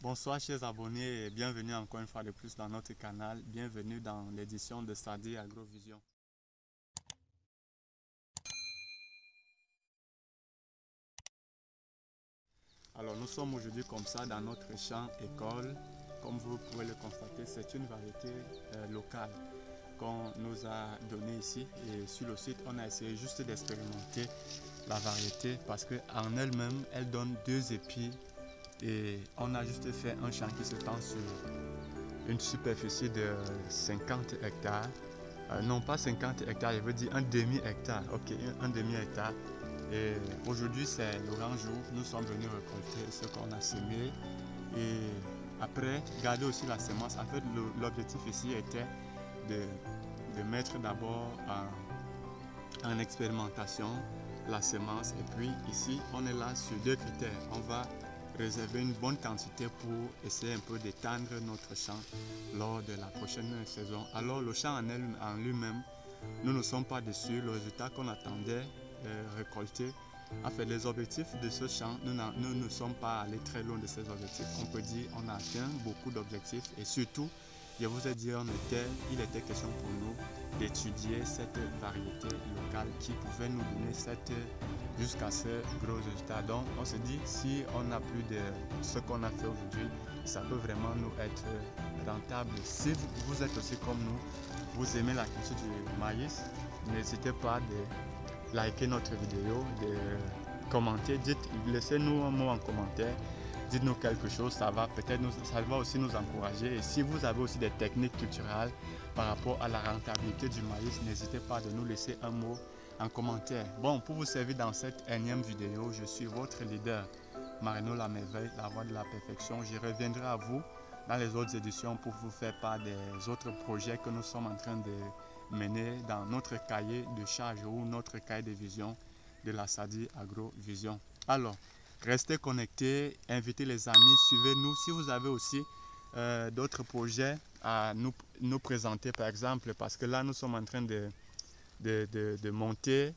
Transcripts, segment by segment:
Bonsoir chers abonnés et bienvenue encore une fois de plus dans notre canal. Bienvenue dans l'édition de Sadi Agrovision. Alors nous sommes aujourd'hui comme ça dans notre champ école. Comme vous pouvez le constater, c'est une variété locale qu'on nous a donné ici. Et sur le site, on a essayé juste d'expérimenter la variété parce qu'en elle-même, elle donne 2 épis. Et on a juste fait un champ qui s'étend sur une superficie de 50 hectares. Non, pas 50 hectares, je veux dire un demi-hectare. Ok, un demi-hectare. Et aujourd'hui, c'est le grand jour. Nous sommes venus récolter ce qu'on a semé. Et après, garder aussi la semence. En fait, l'objectif ici était de mettre d'abord en expérimentation la semence. Et puis ici, on est là sur 2 critères. On va réserver une bonne quantité pour essayer un peu d'étendre notre champ lors de la prochaine saison. Alors le champ en lui-même, nous ne sommes pas déçus. Le résultat qu'on attendait récolter, en fait, les objectifs de ce champ, nous ne sommes pas allés très loin de ces objectifs. On peut dire qu'on a atteint beaucoup d'objectifs et surtout, je vous ai dit, il était question pour nous d'étudier cette variété locale qui pouvait nous donner jusqu'à ce gros résultat. Donc, on se dit, si on n'a plus de ce qu'on a fait aujourd'hui, ça peut vraiment nous être rentable. Si vous êtes aussi comme nous, vous aimez la culture du maïs, n'hésitez pas de liker notre vidéo, de commenter, laissez-nous un mot en commentaire. Dites-nous quelque chose, ça va aussi nous encourager. Et si vous avez aussi des techniques culturelles par rapport à la rentabilité du maïs, n'hésitez pas de nous laisser un mot en commentaire. Bon, pour vous servir dans cette énième vidéo, je suis votre leader, Marino La Merveille, la voix de la perfection. Je reviendrai à vous dans les autres éditions pour vous faire part des autres projets que nous sommes en train de mener dans notre cahier de charge ou notre cahier de vision de la Sadi Agrovision. Alors, restez connectés, invitez les amis, suivez-nous. Si vous avez aussi d'autres projets à nous présenter, par exemple, parce que là, nous sommes en train de monter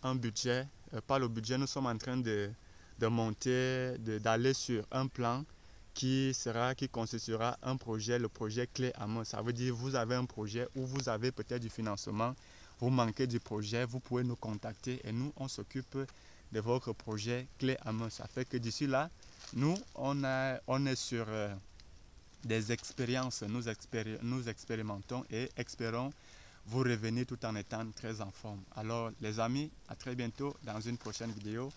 un budget, pas le budget, nous sommes en train d'aller sur un plan qui constituera un projet, le projet clé en main. Ça veut dire vous avez un projet où vous avez peut-être du financement, vous manquez du projet, vous pouvez nous contacter et nous, on s'occupe de votre projet clé en main. Ça fait que d'ici là, nous, on est sur des expériences, nous expérimentons et espérons vous revenir tout en étant très en forme. Alors les amis, à très bientôt dans une prochaine vidéo.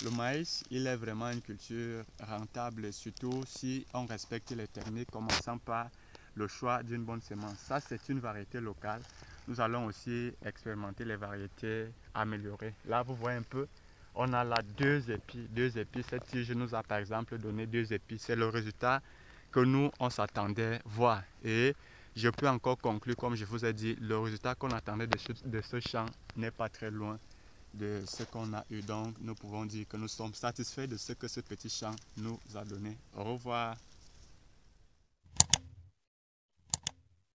Le maïs, il est vraiment une culture rentable, surtout si on respecte les techniques, commençant par le choix d'une bonne semence. Ça, c'est une variété locale. Nous allons aussi expérimenter les variétés améliorées. Là, vous voyez un peu, on a là 2 épis. 2 épis. Cette tige nous a par exemple donné 2 épis. C'est le résultat que nous, on s'attendait voir. Et je peux encore conclure, comme je vous ai dit, le résultat qu'on attendait de ce champ n'est pas très loin de ce qu'on a eu. Donc, nous pouvons dire que nous sommes satisfaits de ce que ce petit champ nous a donné. Au revoir.